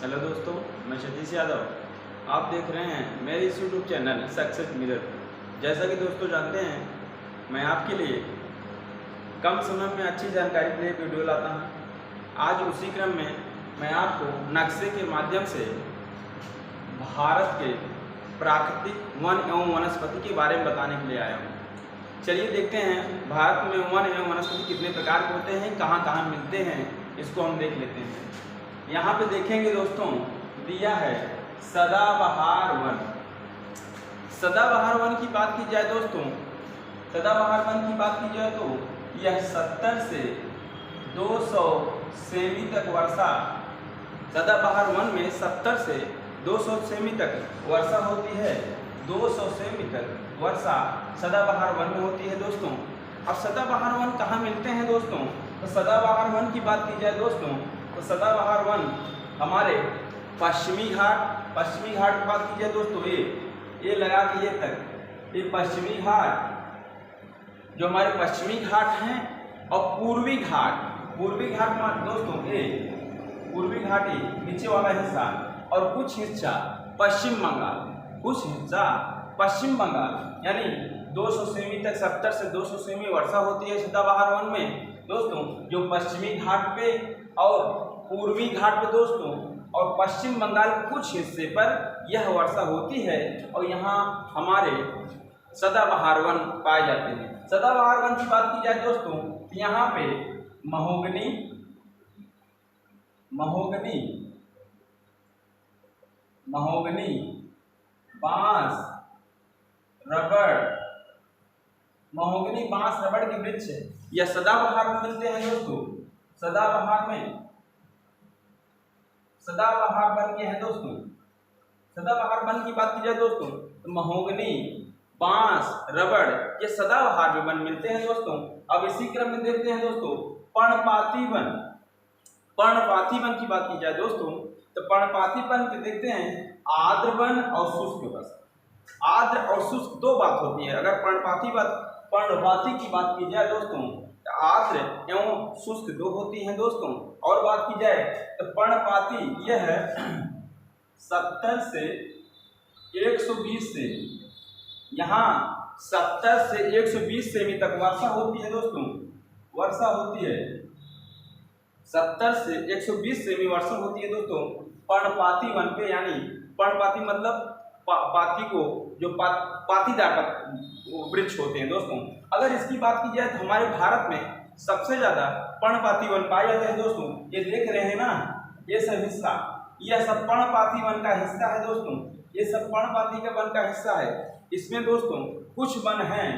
Hello दोस्तों, मैं सतीश यादव। आप देख रहे हैं मेरे इस यूट्यूब चैनल सक्सेस मिरर। जैसा कि दोस्तों जानते हैं, मैं आपके लिए कम समय में अच्छी जानकारी के लिए वीडियो लाता हूं। आज उसी क्रम में मैं आपको नक्शे के माध्यम से भारत के प्राकृतिक वन एवं वनस्पति के बारे में बताने के लिए आया हूँ। चलिए देखते हैं भारत में वन एवं वनस्पति कितने प्रकार के होते हैं, कहाँ कहाँ मिलते हैं, इसको हम देख लेते हैं। यहाँ पे देखेंगे दोस्तों, दिया है सदाबहार वन। सदाबहार वन की बात की जाए दोस्तों, सदाबहार वन की बात की जाए तो यह 70 से 200 सेमी तक वर्षा, सदाबहार वन में 70 से 200 सेमी तक वर्षा होती है। 200 सेमी तक वर्षा सदाबहार वन में होती है दोस्तों। अब सदाबहार वन कहाँ मिलते हैं दोस्तों? तो सदाबहार वन की बात की जाए दोस्तों, तो सदाबहार वन हमारे पश्चिमी घाट की बात की जाए दोस्तों, ये लगा के ये तक, ये पश्चिमी घाट, जो हमारे पश्चिमी घाट हैं, और पूर्वी घाट में दोस्तों ये पूर्वी घाटी नीचे वाला हिस्सा, और कुछ हिस्सा पश्चिम बंगाल, यानी 200 सेमी तक 70 से 200 सेमी वर्षा होती है सदाबहार वन में दोस्तों। जो पश्चिमी घाट पे और पूर्वी घाट पे दोस्तों, और पश्चिम बंगाल के कुछ हिस्से पर यह वर्षा होती है, और यहाँ हमारे सदाबहार वन पाए जाते हैं। सदाबहार वन की बात की जाए दोस्तों, यहाँ पे महोगनी, बांस, रबड़ के वृक्ष यह सदाबहार में मिलते हैं दोस्तों। सदाबहार वन के हैं दोस्तों। सदाबहार वन की बात की जाए दोस्तों, तो महोगनी, बांस, रबड़ ये सदाबहार में वन मिलते हैं दोस्तों। अब इसी क्रम में देखते हैं दोस्तों पर्णपाती वन की बात की जाए दोस्तों, तो पर्णपाती वन के देखते हैं आर्द्र वन और शुष्क वन। आर्द्र और शुष्क दो बात होती है। अगर पर्णपाती की बात की जाए दोस्तों, तो आर्द्र एवं शुष्क दो होती हैं दोस्तों। और बात की जाए तो पर्णपाती यह 70 से 120 से, यहाँ 70 से 120 सेमी तक वर्षा होती है दोस्तों। वर्षा होती है 70 से 120 सेमी वर्षा होती है दोस्तों पर्णपाती वन पे। यानी पर्णपाती मतलब पाती को जो पातीदार वृक्ष होते हैं दोस्तों। अगर इसकी बात की जाए तो हमारे भारत में सबसे ज्यादा पर्णपाती वन पाए जाते हैं दोस्तों। ये देख रहे हैं ना, ये सब हिस्सा, यह सब पर्णपाती वन का हिस्सा है दोस्तों। ये सब पर्णपाती के वन का हिस्सा है। इसमें दोस्तों कुछ वन हैं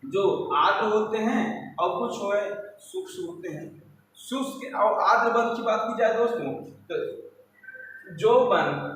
जो आर्द्र होते हैं और कुछ शुष्क होते हैं। शुष्क और आर्द्र वन की बात की जाए दोस्तों, तो जो वन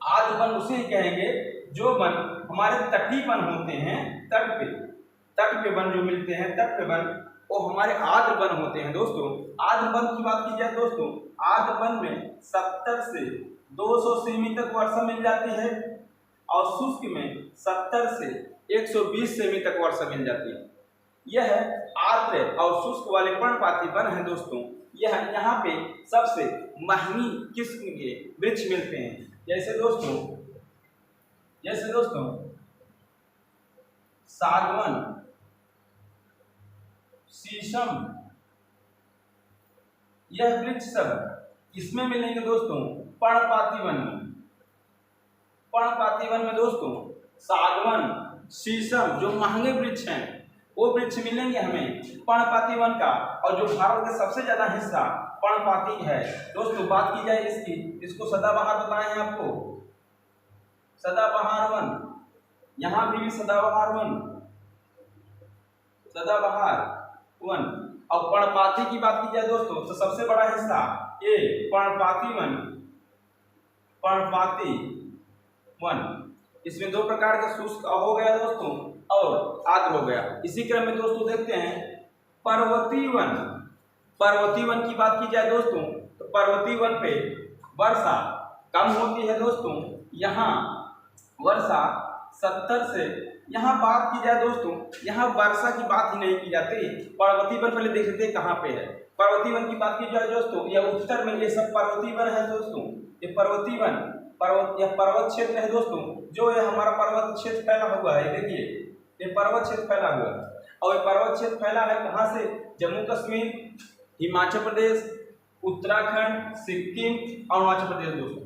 आर्द्र वन उसे ही कहेंगे जो वन हमारे तटीय वन होते हैं, तट पे वन जो मिलते हैं, तट पे वन, वो हमारे आर्द्र वन होते हैं दोस्तों। आर्द्र वन की बात की जाए दोस्तों, आर्द्र वन में 70 से 200 सेमी तक वर्षा मिल जाती है, और शुष्क में 70 से 120 सेमी तक वर्षा मिल जाती है। यह आर्द्र और शुष्क वाले पर्णपाती वन है दोस्तों। यह यहाँ पे सबसे महंगी किस्म के वृक्ष मिलते हैं। जैसे दोस्तों सागवन, शीशम, यह वृक्ष सब इसमें मिलेंगे दोस्तों पर्णपाती वन में दोस्तों सागवन, शीशम जो महंगे वृक्ष हैं वो वृक्ष मिलेंगे हमें पर्णपाती वन का। और जो भारत का सबसे ज्यादा हिस्सा पर्णपाती है दोस्तों। बात की जाए इसको सदाबहार बताए हैं आपको, सदाबहार वन, यहाँ भी सदाबहार वन। और पर्णपाती की बात की जाए दोस्तों, तो सबसे बड़ा हिस्सा ये पर्णपाती वन। इसमें दो प्रकार के शुष्क हो गया दोस्तों और आर्द्र हो गया। इसी क्रम में दोस्तों देखते हैं पर्वतीय वन की बात की जाए दोस्तों, तो पर्वतीय वन पे वर्षा कम होती है दोस्तों। यहाँ वर्षा 70 से, यहाँ बात की जाए दोस्तों, यहाँ वर्षा की बात ही नहीं की जाती। पर्वतीय वन पहले देख लेते हैं कहाँ पे है। पर्वतीय वन की बात की जाए दोस्तों, यह उत्तर में ये सब पर्वतीय वन है दोस्तों। ये पर्वतीय वन यह पर्वत क्षेत्र है दोस्तों, जो ये हमारा पर्वत क्षेत्र फैला हुआ है। देखिए ये पर्वत क्षेत्र फैला हुआ है, और ये पर्वत क्षेत्र फैला है कहाँ से? जम्मू कश्मीर, हिमाचल प्रदेश, उत्तराखंड, सिक्किम, अरुणाचल प्रदेश दोस्तों,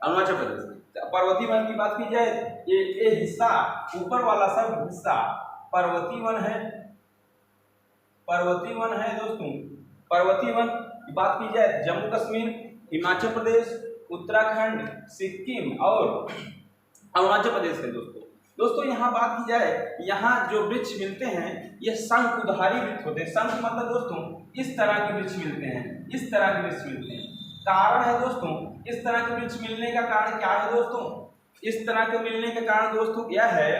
अरुणाचल प्रदेश। पर्वतीय वन की बात की जाए, ये हिस्सा ऊपर वाला सब हिस्सा पर्वतीय वन है, पर्वतीय वन है दोस्तों। पर्वतीय वन की बात की जाए, जम्मू कश्मीर, हिमाचल प्रदेश, उत्तराखंड, सिक्किम और अरुणाचल प्रदेश है दोस्तों। यहाँ बात की जाए, यहाँ जो वृक्ष मिलते हैं ये शंकुधारी वृक्ष होते हैं। शंख मतलब दोस्तों इस तरह के वृक्ष मिलते हैं, इस तरह के वृक्ष मिलते हैं। कारण है दोस्तों, इस तरह के वृक्ष मिलने का कारण क्या है दोस्तों? इस तरह के मिलने का कारण दोस्तों क्या है,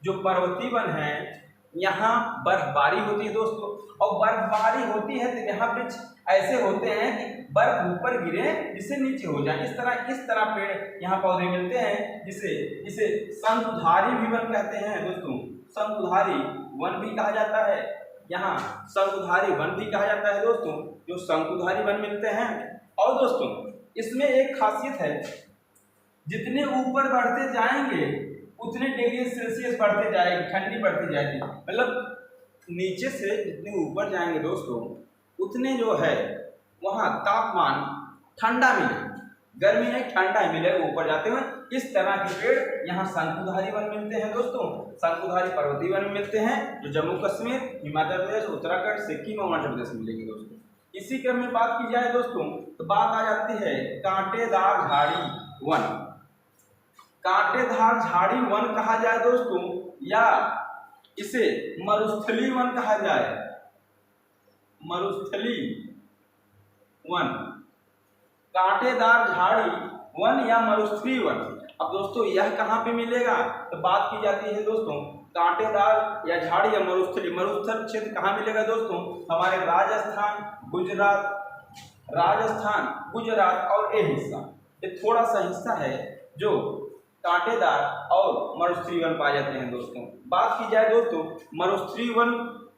जो पर्वतीय वन है यहाँ बर्फबारी होती है दोस्तों, और बर्फबारी होती है तो यहाँ वृक्ष ऐसे होते हैं कि बर्फ ऊपर गिरे जिससे नीचे हो जाए। इस तरह पेड़ यहाँ पौधे मिलते हैं, जिसे शंकुधारी भी वन कहते हैं दोस्तों। शंकुधारी वन भी कहा जाता है, यहाँ शंकुधारी वन भी कहा जाता है दोस्तों, जो शंकुधारी वन मिलते हैं। और दोस्तों इसमें एक खासियत है, जितने ऊपर बढ़ते जाएंगे उतने डिग्री सेल्सियस बढ़ते जाएगी, ठंडी बढ़ती जाएगी। मतलब नीचे से जितने ऊपर जाएंगे दोस्तों उतने जो है वहाँ तापमान ठंडा मिले, गर्मी नहीं ठंडा ही मिले ऊपर जाते हुए। इस तरह के पेड़ यहाँ शंकुधारी वन मिलते हैं दोस्तों। शंकुधारी पर्वतीय वन मिलते हैं जो जम्मू कश्मीर, हिमाचल प्रदेश, उत्तराखंड, सिक्किम और अरुणाचल प्रदेश मिलेंगे दोस्तों। इसी क्रम में बात की जाए दोस्तों तो बात आ जाती है कांटेदार झाड़ी वन। कांटेदार झाड़ी वन कहा जाए दोस्तों, या इसे मरुस्थली वन कहा जाए, मरुस्थली वन, कांटेदार झाड़ी वन या मरुस्थली वन। अब दोस्तों यह कहाँ पे मिलेगा? तो बात की जाती है दोस्तों कांटेदार या झाड़ी या मरुस्थली। मरुस्थल क्षेत्र कहाँ मिलेगा दोस्तों? हमारे राजस्थान, गुजरात और ये हिस्सा, ये थोड़ा सा हिस्सा है जो कांटेदार और मरुस्थली वन पाए जाते हैं दोस्तों। बात की जाए दोस्तों मरुस्थली वन,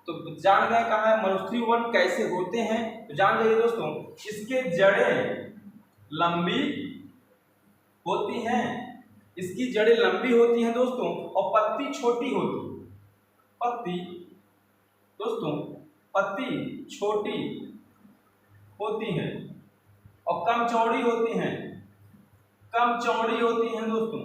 तो जान गए कहाँ है मरुस्थली वन कैसे होते हैं, तो जान जाइए दोस्तों। इसके जड़ें लंबी होती हैं, इसकी जड़ें लंबी होती हैं दोस्तों, और पत्ती छोटी होती है। पत्ती दोस्तों पत्ती छोटी होती हैं और कम चौड़ी होती हैं, कम चौड़ी होती हैं दोस्तों।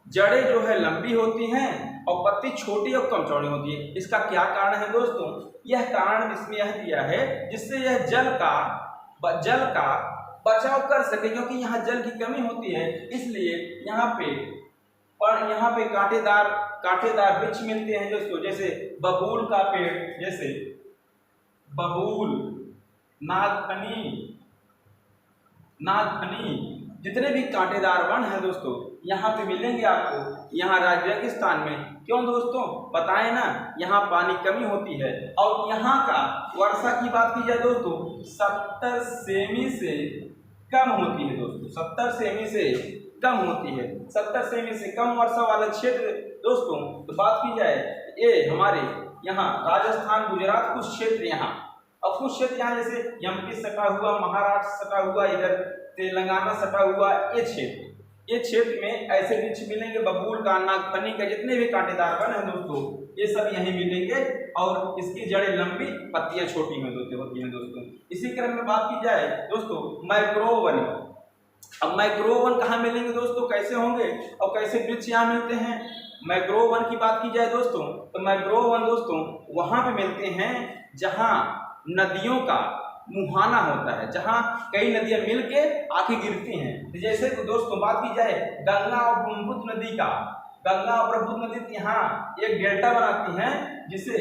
जड़ें जो है लंबी होती हैं और पत्ती छोटी और कम चौड़ी होती है। इसका क्या कारण है दोस्तों? यह कारण इसमें यह दिया है जिससे यह जल का बचाव कर सके, क्योंकि यहाँ जल की कमी होती है, इसलिए यहाँ पे कांटेदार वृक्ष मिलते हैं दोस्तों। जैसे बबूल का पेड़, जैसे बबूल, नागफनी, जितने भी कांटेदार वन है दोस्तों यहाँ पे मिलेंगे आपको, यहाँ रेगिस्तान में। क्यों दोस्तों? बताएं ना, यहाँ पानी कमी होती है, और यहाँ का वर्षा की बात की जाए दोस्तों 70 सेमी से कम होती है दोस्तों, 70 सेमी से कम होती है। 70 सेमी से कम वर्षा वाला क्षेत्र दोस्तों, तो बात की जाए ये हमारे यहाँ राजस्थान, गुजरात कुछ क्षेत्र यहाँ, और कुछ क्षेत्र यहाँ जैसे एमपी सटा हुआ, महाराष्ट्र सटा हुआ, इधर तेलंगाना सटा हुआ, ये क्षेत्र में ऐसे वृक्ष मिलेंगे। बबूल का, नागफनी का, जितने भी कांटेदार वन है दोस्तों ये सब यहीं मिलेंगे, और इसकी जड़ें लंबी, पत्तियां छोटी होती हैं दोस्तों। इसी क्रम में बात की जाए दोस्तों मैंग्रोव वन। अब मैंग्रोव वन कहाँ मिलेंगे दोस्तों, कैसे होंगे और कैसे वृक्ष यहाँ मिलते हैं? मैंग्रोव वन की बात की जाए दोस्तों तो मैंग्रोव वन दोस्तों वहां पे मिलते हैं जहां नदियों का मुहाना होता है, जहां कई नदियां मिलके आके गिरती हैं। तो जैसे दोस्तों बात की जाए गंगा और ब्रह्मपुत्र नदी का, गंगा और ब्रह्मपुत्र नदी यहाँ एक डेल्टा बनाती हैं जिसे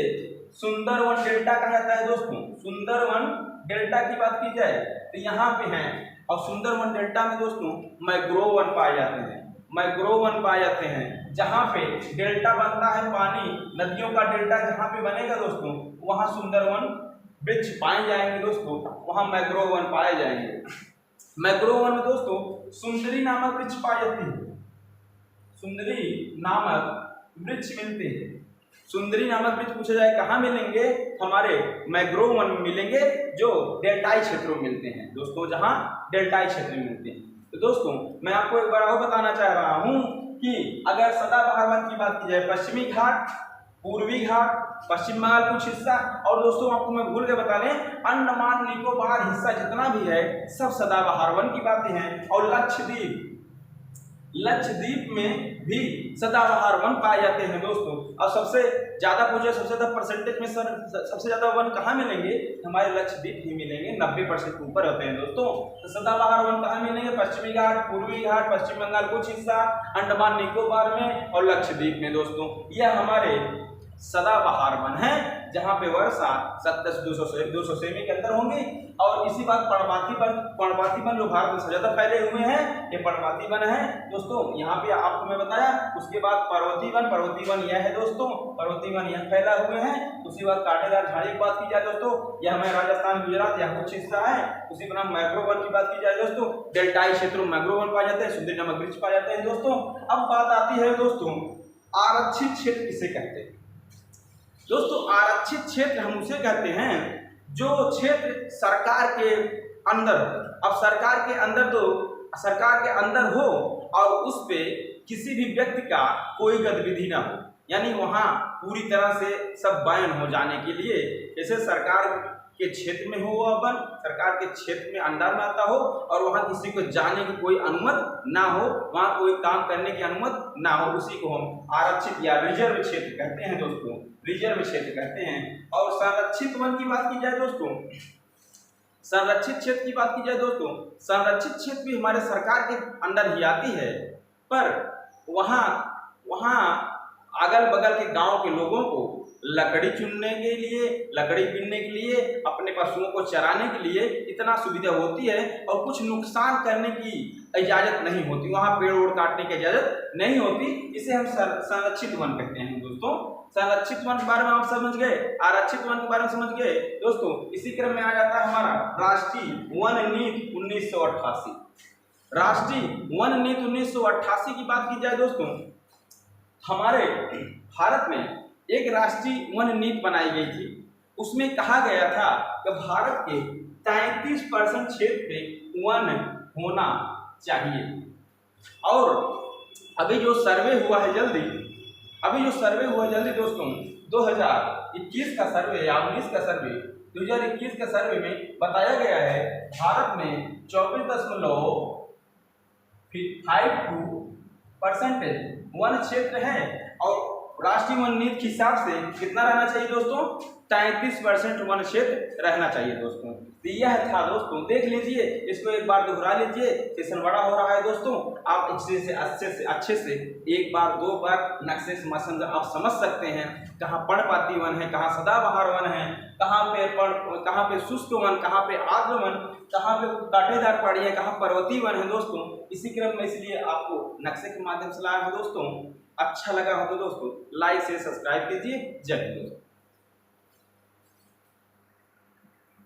सुंदरवन डेल्टा कहा जाता है दोस्तों। सुंदरवन डेल्टा की बात की जाए तो यहाँ पे हैं, और सुंदरवन डेल्टा में दोस्तों मैंग्रोव वन पाए जाते हैं। मैंग्रोव वन पाए जाते हैं जहाँ पे डेल्टा बनता है, पानी नदियों का डेल्टा जहाँ पे बनेगा दोस्तों वहाँ सुंदरवन वृक्ष पाए जाएंगे दोस्तों, वहाँ मैंग्रोव वन पाए जाएंगे। मैंग्रोव वन में दोस्तों सुंदरी नामक वृक्ष पाई जाती है, सुंदरी नामक वृक्ष मिलते हैं। सुंदरी नामक वृक्ष पूछा जाए कहाँ मिलेंगे, हमारे मैंग्रोव वन में मिलेंगे, जो डेल्टाई क्षेत्रों में मिलते हैं दोस्तों, जहाँ डेल्टाई क्षेत्र में मिलते हैं। तो दोस्तों मैं आपको एक बार और बताना चाह रहा हूँ कि अगर सदाबहार वन की बात की जाए, पश्चिमी घाट, पूर्वी घाट, पश्चिम बंगाल कुछ हिस्सा, और दोस्तों आपको मैं भूल के बता दें, अंडमान निकोबार हिस्सा जितना भी है सब सदाबहार वन की बातें हैं। और लक्षद्वीप में भी सदाबहार वन पाए जाते हैं दोस्तों। अब सबसे ज्यादा पूछे, सबसे ज्यादा परसेंटेज में सर सबसे ज्यादा वन कहाँ मिलेंगे, हमारे लक्षद्वीप ही मिलेंगे, 90% ऊपर होते हैं दोस्तों। तो सदाबहार वन कहाँ मिलेंगे, पश्चिमी घाट, पूर्वी घाट, पश्चिम बंगाल कुछ हिस्सा, अंडमान निकोबार में और लक्षद्वीप में दोस्तों। यह हमारे सदाबहार वन है, जहाँ पे वर्षा 200 सेमी के अंदर होंगी। और इसी बात पर्णपाती वन जो भारत में सबसे ज्यादा फैले हुए हैं, ये पर्णपाती वन है दोस्तों। यहाँ पे आपको मैं बताया, उसके बाद पर्वतीय वन यह है दोस्तों, पर्वतीय वन यह फैला हुए हैं। उसी बात कांटेदार झाड़ी की बात की जाए दोस्तों, यह हमें राजस्थान, गुजरात यह कुछ हिस्सा है। उसी पर मैंग्रोव वन की बात की जाए दोस्तों, डेल्टाई क्षेत्रों में मैंग्रोव वन पाए जाते हैं, सुंदरी नामक वृक्ष पाए जाते हैं दोस्तों। अब बात आती है दोस्तों, आरक्षित क्षेत्र किसे कहते हैं दोस्तों। आरक्षित क्षेत्र हम उसे कहते हैं जो क्षेत्र सरकार के अंदर, अब सरकार के अंदर हो और उस पे किसी भी व्यक्ति का कोई गतिविधि ना हो, यानी वहाँ पूरी तरह से सब बैन हो जाने के लिए, जैसे सरकार के क्षेत्र में हो, वह वन सरकार के क्षेत्र में अंडर में आता हो और वहाँ किसी को जाने की कोई अनुमति ना हो, वहाँ कोई काम करने की अनुमति ना हो, उसी को हम आरक्षित या रिजर्व क्षेत्र कहते हैं दोस्तों, रिजर्व क्षेत्र कहते हैं। और संरक्षित वन की बात की जाए दोस्तों, संरक्षित क्षेत्र की बात की जाए दोस्तों, संरक्षित क्षेत्र भी हमारे सरकार के अंदर ही आती है, पर वहाँ अगल बगल के गांव के लोगों को लकड़ी चुनने के लिए, लकड़ी बीनने के लिए, अपने पशुओं को चराने के लिए इतना सुविधा होती है, और कुछ नुकसान करने की इजाजत नहीं होती, वहाँ पेड़ ओड़ काटने की इजाजत नहीं होती। इसे हम संरक्षित वन कहते हैं दोस्तों। संरक्षित वन के बारे में आप समझ गए, आरक्षित वन के बारे में समझ गए दोस्तों। इसी क्रम में आ जाता है हमारा राष्ट्रीय वन नीति 1988। राष्ट्रीय वन नीति 1988 की बात की जाए दोस्तों, हमारे भारत में एक राष्ट्रीय वन नीति बनाई गई थी। उसमें कहा गया था कि भारत के 33% क्षेत्र में वन होना चाहिए। और अभी जो सर्वे हुआ है जल्दी दोस्तों, 2021 का सर्वे या 19 का सर्वे, 2021 के सर्वे में बताया गया है भारत में 24.52% वन क्षेत्र है। और राष्ट्रीय वन नीति के हिसाब से कितना रहना चाहिए दोस्तों, 33% वन क्षेत्र रहना चाहिए दोस्तों। तो यह था दोस्तों, देख लीजिए, इसको एक बार दोहरा लीजिए, सेशन बड़ा हो रहा है दोस्तों। आप अच्छे से एक बार दो बार नक्शे से आप समझ सकते हैं कहाँ पर्णपाती वन है, कहाँ सदाबहार वन है, कहाँ पे शुष्क वन, कहाँ पे आर्द्र वन, कहाँ पे कांटेदार पहाड़ी है, कहाँ पर्वतीय वन है दोस्तों। इसी क्रम में इसलिए आपको नक्शे के माध्यम से लाया हूँ दोस्तों। अच्छा लगा हो तो दोस्तों लाइक से सब्सक्राइब कीजिए। जय हिंद दोस्तों।